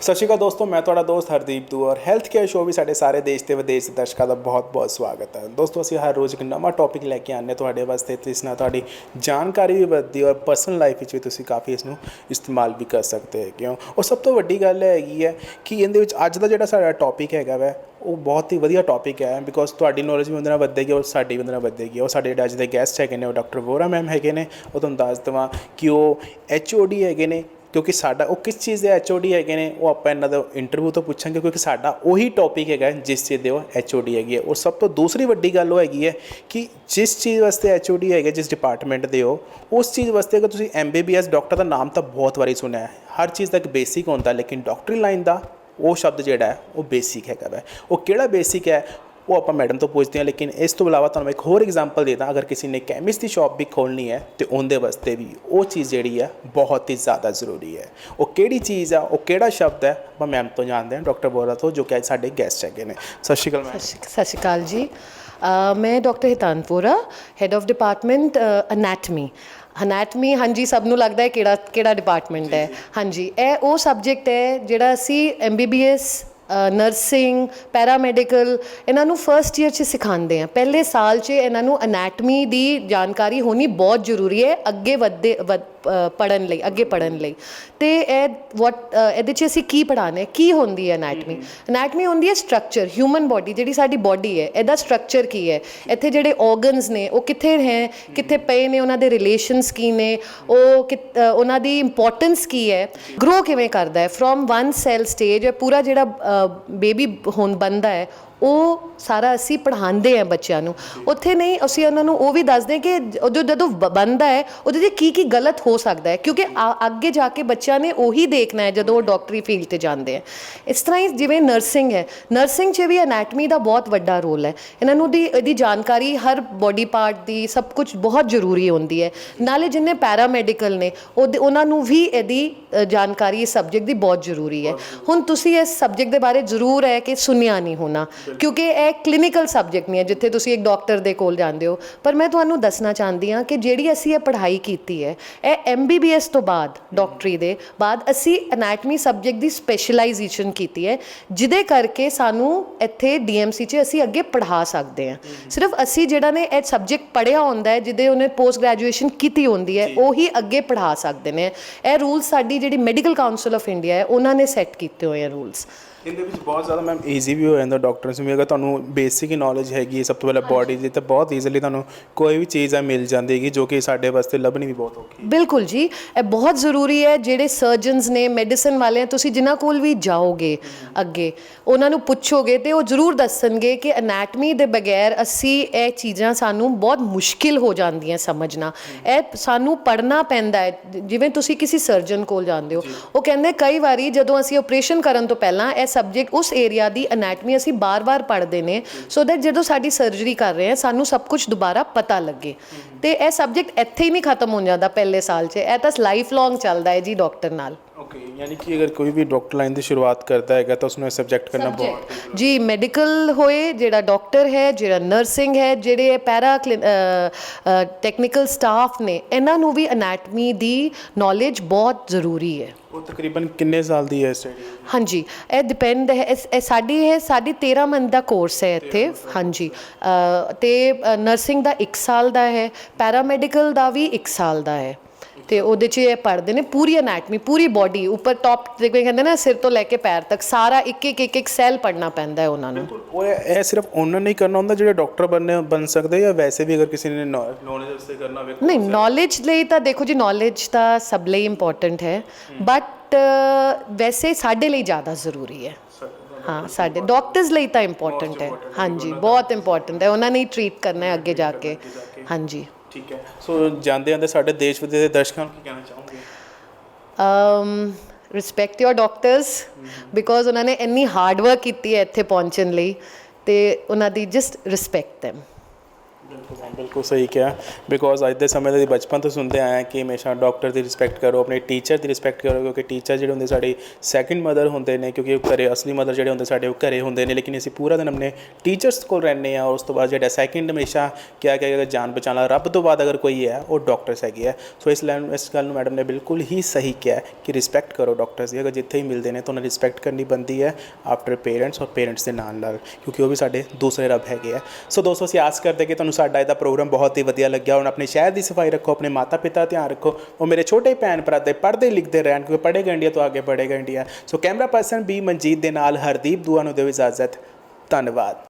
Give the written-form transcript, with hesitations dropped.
ਸਤਿ ਸ਼੍ਰੀ ਅਕਾਲ ਦੋਸਤੋ, मैं ਤੁਹਾਡਾ ਦੋਸਤ ਹਰਦੀਪ ਦੂ ਔਰ ਹੈਲਥ ਕੇਅਰ ਸ਼ੋਅ ਵੀ ਸਾਡੇ ਸਾਰੇ ਦੇਸ਼ ਤੇ ਵਿਦੇਸ਼ ਦੇ ਦਰਸ਼ਕਾਂ ਦਾ ਬਹੁਤ ਸਵਾਗਤ ਹੈ। ਦੋਸਤੋ ਅਸੀਂ ਹਰ ਰੋਜ਼ ਇੱਕ ਨਵਾਂ ਟੌਪਿਕ ਲੈ ਕੇ ਆਉਂਦੇ ਤੁਹਾਡੇ ਵਾਸਤੇ ਤੇ ਇਸ ਨਾਲ ਤੁਹਾਡੀ ਜਾਣਕਾਰੀ ਵੀ ਵੱਧਦੀ ਔਰ ਪਰਸਨਲ ਲਾਈਫ ਵਿੱਚ ਵੀ ਤੁਸੀਂ ਕਾਫੀ ਇਸ ਨੂੰ ਇਸਤੇਮਾਲ ਵੀ ਕਰ ਸਕਦੇ ਹੈਗੇ ਹੋ। ਔਰ ਸਭ ਤੋਂ ਵੱਡੀ ਗੱਲ ਹੈਗੀ ਹੈ ਕਿ ਇਹਦੇ ਵਿੱਚ ਅੱਜ ਦਾ ਜਿਹੜਾ ਸਾਡਾ ਟੌਪਿਕ ਹੈਗਾ ਵੈ ਉਹ ਬਹੁਤ ਹੀ ਵਧੀਆ ਟੌਪਿਕ ਹੈ, ਬਿਕੋਜ਼ ਤੁਹਾਡੀ ਨੌਲੇਜ ਵੀ ਉਹਦੇ ਨਾਲ ਵੱਧੇਗੀ ਔਰ ਸਾਡੀ ਵੀ ਉਹਦੇ ਨਾਲ ਵੱਧੇਗੀ। ਉਹ ਸਾਡੇ ਜਿਹੜੇ ਅੱਜ ਦੇ ਗੈਸਟ ਹੈਗੇ ਨੇ ਉਹ ਡਾਕਟਰ ਵੋਹਰਾ ਮੈਮ ਹੈਗੇ ਨੇ। ਉਹ ਤੁਹਾਨੂੰ ਦੱਸ ਦੇਵਾਂ ਕਿ ਉਹ HOD ਹੈਗੇ ਨੇ, ਕਿਉਂਕਿ ਸਾਡਾ ਉਹ ਕਿਸ ਚੀਜ਼ ਦੇ HOD ਹੈਗੇ ਨੇ ਉਹ ਆਪਾਂ ਇਹਨਾਂ ਦਾ ਇੰਟਰਵਿਊ ਤੋਂ ਪੁੱਛਾਂਗੇ, ਕਿਉਂਕਿ ਸਾਡਾ ਉਹੀ ਟੌਪਿਕ ਹੈਗਾ ਜਿਸ ਚੀਜ਼ ਦੇ ਉਹ HOD ਹੈਗੀ ਹੈ। ਔਰ ਸਭ ਤੋਂ ਦੂਸਰੀ ਵੱਡੀ ਗੱਲ ਉਹ ਹੈਗੀ ਹੈ ਕਿ ਜਿਸ ਚੀਜ਼ ਵਾਸਤੇ HOD ਹੈਗੇ, ਜਿਸ ਡਿਪਾਰਟਮੈਂਟ ਦੇ ਹੋ, ਉਸ ਚੀਜ਼ ਵਾਸਤੇ ਅਗਰ ਤੁਸੀਂ MBBS ਡਾਕਟਰ ਦਾ ਨਾਮ ਤਾਂ ਬਹੁਤ ਵਾਰੀ ਸੁਣਿਆ ਹੈ। ਹਰ ਚੀਜ਼ ਦਾ ਇੱਕ ਬੇਸਿਕ ਹੁੰਦਾ, ਲੇਕਿਨ ਡਾਕਟਰੀ ਲਾਈਨ ਦਾ ਉਹ ਸ਼ਬਦ ਜਿਹੜਾ ਹੈ ਉਹ ਬੇਸਿਕ ਹੈਗਾ ਵੈ। ਉਹ ਕਿਹੜਾ ਬੇਸਿਕ ਹੈ ਉਹ ਆਪਾਂ ਮੈਡਮ ਤੋਂ ਪੁੱਛਦੇ ਹਾਂ। ਲੇਕਿਨ ਇਸ ਤੋਂ ਇਲਾਵਾ ਤੁਹਾਨੂੰ ਇੱਕ ਹੋਰ ਐਗਜ਼ਾਮਪਲ ਦੇ ਦਾਂ, ਅਗਰ ਕਿਸੇ ਨੇ ਕੈਮਿਸਟ ਦੀ ਸ਼ਾਪ ਵੀ ਖੋਲ੍ਹਣੀ ਹੈ ਤਾਂ ਉਹਦੇ ਵਾਸਤੇ ਵੀ ਉਹ ਚੀਜ਼ ਜਿਹੜੀ ਹੈ ਬਹੁਤ ਹੀ ਜ਼ਿਆਦਾ ਜ਼ਰੂਰੀ ਹੈ। ਉਹ ਕਿਹੜੀ ਚੀਜ਼ ਆ, ਉਹ ਕਿਹੜਾ ਸ਼ਬਦ ਹੈ, ਆਪਾਂ ਮੈਮ ਤੋਂ ਜਾਣਦੇ ਹਾਂ, ਡਾਕਟਰ ਵੋਹਰਾ ਤੋਂ, ਜੋ ਕਿ ਅੱਜ ਸਾਡੇ ਗੈਸਟ ਹੈਗੇ ਨੇ। ਸਤਿ ਸ਼੍ਰੀ ਅਕਾਲ ਮੈਮ। ਸਤਿ ਸ਼੍ਰੀ ਅਕਾਲ ਜੀ। ਮੈਂ doctor Hitant Vohra, head of department anatomy. ਹਾਂਜੀ, ਸਭ ਨੂੰ ਲੱਗਦਾ ਹੈ ਕਿਹੜਾ ਡਿਪਾਰਟਮੈਂਟ ਹੈ। ਹਾਂਜੀ, ਇਹ ਉਹ ਸਬਜੈਕਟ ਹੈ ਜਿਹੜਾ ਅਸੀਂ MBBS ਨਰਸਿੰਗ, ਪੈਰਾਮੈਡੀਕਲ ਇਹਨਾਂ ਨੂੰ ਫਸਟ ਈਅਰ 'ਚ ਸਿਖਾਉਂਦੇ ਹਾਂ। ਪਹਿਲੇ ਸਾਲ 'ਚ ਇਹਨਾਂ ਨੂੰ ਅਨੈਟਮੀ ਦੀ ਜਾਣਕਾਰੀ ਹੋਣੀ ਬਹੁਤ ਜ਼ਰੂਰੀ ਹੈ ਅੱਗੇ ਪੜ੍ਹਨ ਲਈ। ਅਤੇ ਇਹਦੇ 'ਚ ਅਸੀਂ ਕੀ ਪੜ੍ਹਾਉਂਦੇ, ਕੀ ਹੁੰਦੀ ਹੈ ਅਨੈਟਮੀ? ਅਨੈਟਮੀ ਹੁੰਦੀ ਹੈ ਸਟਰਕਚਰ, ਹਿਊਮਨ ਬੋਡੀ, ਜਿਹੜੀ ਸਾਡੀ ਬੋਡੀ ਹੈ ਇਹਦਾ ਸਟਰਕਚਰ ਕੀ ਹੈ, ਇੱਥੇ ਜਿਹੜੇ ਔਰਗਨਸ ਨੇ ਉਹ ਕਿੱਥੇ ਪਏ ਨੇ, ਉਹਨਾਂ ਦੇ ਰਿਲੇਸ਼ਨਸ ਕੀ ਨੇ, ਉਹਨਾਂ ਦੀ ਇੰਪੋਰਟੈਂਸ ਕੀ ਹੈ, ਗਰੋ ਕਿਵੇਂ ਕਰਦਾ ਹੈ ਫਰੋਮ 1 ਸੈੱਲ ਸਟੇਜ। ਪੂਰਾ ਜਿਹੜਾ ਬੇਬੀ ਹੁਣ ਬਣਦਾ ਹੈ ਉਹ ਸਾਰਾ ਅਸੀਂ ਪੜ੍ਹਾਉਂਦੇ ਹਾਂ ਬੱਚਿਆਂ ਨੂੰ। ਉੱਥੇ ਨਹੀਂ, ਅਸੀਂ ਉਹਨਾਂ ਨੂੰ ਉਹ ਵੀ ਦੱਸਦੇ ਕਿ ਜਦੋਂ ਬਣਦਾ ਹੈ ਉਹਦੇ 'ਚ ਕੀ ਗਲਤ ਹੋ ਸਕਦਾ ਹੈ, ਕਿਉਂਕਿ ਅੱਗੇ ਜਾ ਕੇ ਬੱਚਿਆਂ ਨੇ ਉਹੀ ਦੇਖਣਾ ਹੈ ਜਦੋਂ ਉਹ ਡਾਕਟਰੀ ਫੀਲਡ 'ਤੇ ਜਾਂਦੇ ਹੈ। ਇਸ ਤਰ੍ਹਾਂ ਹੀ ਜਿਵੇਂ ਨਰਸਿੰਗ ਹੈ, ਨਰਸਿੰਗ 'ਚ ਵੀ ਅਨੈਟਮੀ ਦਾ ਬਹੁਤ ਵੱਡਾ ਰੋਲ ਹੈ। ਇਹਨਾਂ ਨੂੰ ਇਹਦੀ ਜਾਣਕਾਰੀ ਹਰ ਬੋਡੀ ਪਾਰਟ ਦੀ ਸਭ ਕੁਝ ਬਹੁਤ ਜ਼ਰੂਰੀ ਹੁੰਦੀ ਹੈ। ਨਾਲੇ ਜਿੰਨੇ ਪੈਰਾਮੈਡੀਕਲ ਨੇ ਉਹਨਾਂ ਨੂੰ ਵੀ ਇਹਦੀ ਜਾਣਕਾਰੀ ਇਸ ਸਬਜੈਕਟ ਦੀ ਬਹੁਤ ਜ਼ਰੂਰੀ ਹੈ। ਹੁਣ ਤੁਸੀਂ ਇਸ ਸਬਜੈਕਟ ਦੇ ਬਾਰੇ ਜ਼ਰੂਰ ਹੈ ਕਿ ਸੁਣਿਆ ਨਹੀਂ ਹੋਣਾ, ਕਿਉਂਕਿ ਇਹ ਕਲੀਨਿਕਲ ਸਬਜੈਕਟ ਨਹੀਂ ਹੈ ਜਿੱਥੇ ਤੁਸੀਂ ਇੱਕ ਡਾਕਟਰ ਦੇ ਕੋਲ ਜਾਂਦੇ ਹੋ। ਪਰ ਮੈਂ ਤੁਹਾਨੂੰ ਦੱਸਣਾ ਚਾਹੁੰਦੀ ਹਾਂ ਕਿ ਜਿਹੜੀ ਅਸੀਂ ਇਹ ਪੜ੍ਹਾਈ ਕੀਤੀ ਹੈ, ਇਹ MBBS ਤੋਂ ਬਾਅਦ, ਡਾਕਟਰੀ ਦੇ ਬਾਅਦ ਅਸੀਂ ਅਨੈਟਮੀ ਸਬਜੈਕਟ ਦੀ ਸਪੈਸ਼ਲਾਈਜੇਸ਼ਨ ਕੀਤੀ ਹੈ, ਜਿਹਦੇ ਕਰਕੇ ਸਾਨੂੰ ਇੱਥੇ DMC 'ਚ ਅਸੀਂ ਅੱਗੇ ਪੜ੍ਹਾ ਸਕਦੇ ਹਾਂ। ਸਿਰਫ ਅਸੀਂ ਜਿਹੜਾ ਨੇ ਇਹ ਸਬਜੈਕਟ ਪੜ੍ਹਿਆ ਹੁੰਦਾ ਹੈ, ਜਿਹਦੇ ਉਹਨੇ ਪੋਸਟ ਗ੍ਰੈਜੂਏਸ਼ਨ ਕੀਤੀ ਹੁੰਦੀ ਹੈ, ਉਹੀ ਅੱਗੇ ਪੜ੍ਹਾ ਸਕਦੇ ਨੇ। ਇਹ ਰੂਲਸ ਸਾਡੀ ਜਿਹੜੀ ਮੈਡੀਕਲ ਕਾਊਂਸਲ ਆਫ ਇੰਡੀਆ ਹੈ ਉਹਨਾਂ ਨੇ ਸੈੱਟ ਕੀਤੇ ਹੋਏ ਆ ਰੂਲਸ। ਇਹਦੇ ਵਿੱਚ ਬਹੁਤ ਜ਼ਿਆਦਾ ਮੈਮ ਈਜ਼ੀ ਵੀ ਹੋ ਜਾਂਦਾ ਡਾਕਟਰਸ ਨੂੰ, ਅਗਰ ਤੁਹਾਨੂੰ ਬੇਸਿਕ ਹੀ ਨੌਲੇਜ ਹੈਗੀ ਸਭ ਤੋਂ ਪਹਿਲਾਂ ਬੋਡੀ ਦੀ, ਤਾਂ ਬਹੁਤ ਈਜ਼ੀਲੀ ਤੁਹਾਨੂੰ ਕੋਈ ਵੀ ਚੀਜ਼ ਆ ਮਿਲ ਜਾਂਦੀ ਹੈਗੀ, ਜੋ ਕਿ ਸਾਡੇ ਵਾਸਤੇ ਲੱਭਣੀ ਵੀ ਬਹੁਤ ਔਖੀ ਹੈ। ਬਿਲਕੁਲ ਜੀ, ਇਹ ਬਹੁਤ ਜ਼ਰੂਰੀ ਹੈ। ਜਿਹੜੇ ਸਰਜਨਸ ਨੇ, ਮੈਡੀਸਨ ਵਾਲੇ, ਤੁਸੀਂ ਜਿਨ੍ਹਾਂ ਕੋਲ ਵੀ ਜਾਓਗੇ ਅੱਗੇ ਉਹਨਾਂ ਨੂੰ ਪੁੱਛੋਗੇ ਤੇ ਉਹ ਜ਼ਰੂਰ ਦੱਸਣਗੇ ਕਿ ਅਨੈਟਮੀ ਦੇ ਬਗੈਰ ਅਸੀਂ ਇਹ ਚੀਜ਼ਾਂ ਸਾਨੂੰ ਬਹੁਤ ਮੁਸ਼ਕਿਲ ਹੋ ਜਾਂਦੀਆਂ ਸਮਝਣਾ। ਇਹ ਸਾਨੂੰ ਪੜ੍ਹਨਾ ਪੈਂਦਾ ਹੈ। ਜਿਵੇਂ ਤੁਸੀਂ ਕਿਸੇ ਸਰਜਨ ਕੋਲ ਜਾਂਦੇ ਹੋ, ਉਹ ਕਹਿੰਦੇ ਕਈ ਵਾਰੀ ਜਦੋਂ ਅਸੀਂ ਆਪਰੇਸ਼ਨ ਕਰਨ ਤੋਂ ਪਹਿਲਾਂ ਇਹ ਸਬਜੈਕਟ, ਉਸ ਏਰੀਆ ਦੀ ਅਨੈਟਮੀ ਅਸੀਂ ਬਾਰ-ਬਾਰ ਪੜ੍ਹਦੇ ਨੇ, ਸੋ ਦੈਟ ਜਦੋਂ ਸਾਡੀ ਸਰਜਰੀ ਕਰ ਰਹੇ ਹਾਂ ਸਾਨੂੰ ਸਭ ਕੁਝ ਦੁਬਾਰਾ ਪਤਾ ਲੱਗੇ। ਅਤੇ ਇਹ ਸਬਜੈਕਟ ਇੱਥੇ ਹੀ ਨਹੀਂ ਖਤਮ ਹੋ ਜਾਂਦਾ ਪਹਿਲੇ ਸਾਲ 'ਚ, ਇਹ ਤਾਂ ਲਾਈਫ ਲੌਂਗ ਚੱਲਦਾ ਹੈ ਜੀ ਡਾਕਟਰ ਨਾਲ। ਓਕੇ, ਯਾਨੀ ਕਿ ਅਗਰ ਕੋਈ ਵੀ ਡਾਕਟਰ ਲਾਈਨ ਦੀ ਸ਼ੁਰੂਆਤ ਕਰਦਾ ਹੈਗਾ ਤਾਂ ਉਸਨੂੰ ਇਹ ਸਬਜੈਕਟ ਕਰਨਾ ਬਹੁਤ ਜੀ, ਮੈਡੀਕਲ ਹੋਏ, ਜਿਹੜਾ ਡਾਕਟਰ ਹੈ, ਜਿਹੜਾ ਨਰਸਿੰਗ ਹੈ, ਜਿਹੜੇ ਟੈਕਨੀਕਲ ਸਟਾਫ ਨੇ, ਇਹਨਾਂ ਨੂੰ ਵੀ ਅਨੈਟਮੀ ਦੀ ਨੌਲੇਜ ਬਹੁਤ ਜ਼ਰੂਰੀ ਹੈ। ਉਹ ਤਕਰੀਬਨ ਕਿੰਨੇ ਸਾਲ ਦੀ ਹੈ ਸਟੱਡੀ? ਹਾਂਜੀ, ਇਹ ਡਿਪੈਂਡ ਹੈ। ਸਾਡੀ 13 ਮੰਥ ਦਾ ਕੋਰਸ ਹੈ ਇੱਥੇ। ਹਾਂਜੀ, ਅਤੇ ਨਰਸਿੰਗ ਦਾ 1 ਸਾਲ ਦਾ ਹੈ, ਪੈਰਾਮੈਡੀਕਲ ਦਾ ਵੀ 1 ਸਾਲ ਦਾ ਹੈ। ਅਤੇ ਉਹਦੇ 'ਚ ਇਹ ਪੜ੍ਹਦੇ ਨੇ ਪੂਰੀ ਅਨੈਟਮੀ, ਪੂਰੀ ਬੋਡੀ, ਉੱਪਰ ਟੌਪ ਜਿਵੇਂ ਕਹਿੰਦੇ ਨਾ, ਸਿਰ ਤੋਂ ਲੈ ਕੇ ਪੈਰ ਤੱਕ ਸਾਰਾ ਇੱਕ ਸੈੱਲ ਪੜ੍ਹਨਾ ਪੈਂਦਾ ਹੈ ਉਹਨਾਂ ਨੂੰ। ਉਹ ਇਹ ਸਿਰਫ ਉਹਨਾਂ ਨੇ ਹੀ ਕਰਨਾ ਹੁੰਦਾ ਜਿਹੜੇ ਡਾਕਟਰ ਬਣ ਸਕਦੇ, ਜਾਂ ਵੈਸੇ ਵੀ ਅਗਰ ਕਿਸੇ ਨੇ ਨੌਲੇਜ ਵਾਸਤੇ ਕਰਨਾ ਹੋਵੇ? ਨਹੀਂ, ਨੌਲੇਜ ਲਈ ਤਾਂ ਦੇਖੋ ਜੀ, ਨੌਲੇਜ ਤਾਂ ਸਭ ਲਈ ਇੰਪੋਰਟੈਂਟ ਹੈ, ਬਟ ਵੈਸੇ ਸਾਡੇ ਲਈ ਜ਼ਿਆਦਾ ਜ਼ਰੂਰੀ ਹੈ। ਹਾਂ, ਸਾਡੇ ਡਾਕਟਰਸ ਲਈ ਤਾਂ ਇੰਪੋਰਟੈਂਟ ਹੈ। ਹਾਂਜੀ, ਬਹੁਤ ਇੰਪੋਰਟੈਂਟ ਹੈ, ਉਹਨਾਂ ਨੇ ਹੀ ਟਰੀਟ ਕਰਨਾ ਹੈ ਅੱਗੇ ਜਾ ਕੇ। ਹਾਂਜੀ, ਠੀਕ ਹੈ। ਸੋ ਜਾਂਦੇ ਸਾਡੇ ਦੇਸ਼ ਵਿਦੇਸ਼ ਦੇ ਦਰਸ਼ਕਾਂ ਨੂੰ ਕੀ ਕਹਿਣਾ ਚਾਹੋਗੇ? ਰਿਸਪੈਕਟ ਯੋਰ ਡਾਕਟਰਸ, ਬਿਕੋਜ਼ ਉਹਨਾਂ ਨੇ ਇੰਨੀ ਹਾਰਡ ਵਰਕ ਕੀਤੀ ਹੈ ਇੱਥੇ ਪਹੁੰਚਣ ਲਈ, ਅਤੇ ਉਹਨਾਂ ਦੀ ਜਸਟ ਰਿਸਪੈਕਟ ਦੈਮ। ਬਿਲਕੁਲ ਸਹੀ ਕਿਹਾ। ਬਿਕੋਜ਼ ਅੱਜ ਦੇ ਸਮੇਂ ਦੇ ਬਚਪਨ ਤੋਂ ਸੁਣਦੇ ਆਏ ਹਾਂ ਕਿ ਹਮੇਸ਼ਾ ਡਾਕਟਰ ਦੀ ਰਿਸਪੈਕਟ ਕਰੋ, ਆਪਣੇ ਟੀਚਰ ਦੀ ਰਿਸਪੈਕਟ ਕਰੋ, ਕਿਉਂਕਿ ਟੀਚਰ ਜਿਹੜੇ ਹੁੰਦੇ ਸਾਡੀ ਸੈਕਿੰਡ ਮਦਰ ਹੁੰਦੇ ਨੇ, ਕਿਉਂਕਿ ਉਹ ਘਰੇ ਅਸਲੀ ਮਦਰ ਜਿਹੜੇ ਹੁੰਦੇ ਸਾਡੇ ਉਹ ਘਰੇ ਹੁੰਦੇ ਨੇ, ਲੇਕਿਨ ਅਸੀਂ ਪੂਰਾ ਦਿਨ ਆਪਣੇ ਟੀਚਰਸ ਕੋਲ ਰਹਿੰਦੇ ਹਾਂ। ਉਸ ਤੋਂ ਬਾਅਦ ਜਿਹੜਾ ਸੈਕਿੰਡ ਹਮੇਸ਼ਾ ਕਿਹਾ ਗਿਆ ਜਾਨ ਬਚਾਉਣਾ ਰੱਬ ਤੋਂ ਬਾਅਦ ਅਗਰ ਕੋਈ ਹੈ ਉਹ ਡਾਕਟਰਸ ਹੈਗੇ ਆ। ਸੋ ਇਸ ਗੱਲ ਨੂੰ ਮੈਡਮ ਨੇ ਬਿਲਕੁਲ ਹੀ ਸਹੀ ਕਿਹਾ ਕਿ ਰਿਸਪੈਕਟ ਕਰੋ ਡਾਕਟਰਸ ਦੀ, ਅਗਰ ਜਿੱਥੇ ਹੀ ਮਿਲਦੇ ਨੇ ਤਾਂ ਉਹਨਾਂ ਦੀ ਰਿਸਪੈਕਟ ਕਰਨੀ ਬਣਦੀ ਹੈ ਆਫਟਰ ਪੇਰੈਂਟਸ, ਔਰ ਪੇਰੈਂਟਸ ਦੇ ਨਾਲ, ਕਿਉਂਕਿ ਉਹ ਵੀ ਸਾਡੇ ਦੂਸਰੇ ਰੱਬ ਹੈਗੇ ਆ। ਸੋ ਦੋਸਤੋ, ਅਸੀਂ ਆਸ ਕਰਦੇ ਕਿ ਤੁਹਾਨੂੰ ਸਾਡਾ ਇਹਦਾ ਪ੍ਰੋਗਰਾਮ ਬਹੁਤ ਹੀ ਵਧੀਆ ਲੱਗਿਆ। ਹੁਣ ਆਪਣੇ ਸ਼ਹਿਰ ਦੀ ਸਫਾਈ ਰੱਖੋ, ਆਪਣੇ ਮਾਤਾ ਪਿਤਾ ਦਾ ਧਿਆਨ ਰੱਖੋ, ਉਹ ਮੇਰੇ ਛੋਟੇ ਭੈਣ ਭਰਾ ਦੇ ਪੜ੍ਹਦੇ ਲਿਖਦੇ ਰਹਿਣ, ਕਿਉਂਕਿ ਪੜ੍ਹੇਗਾ ਇੰਡੀਆ ਤੋਂ ਅੱਗੇ बढ़ेगा India. So camera person be Manjeet ਦੇ ਨਾਲ ਹਰਦੀਪ ਦੁਆ ਨੂੰ ਦਿਓ ਇਜਾਜ਼ਤ। ਧੰਨਵਾਦ।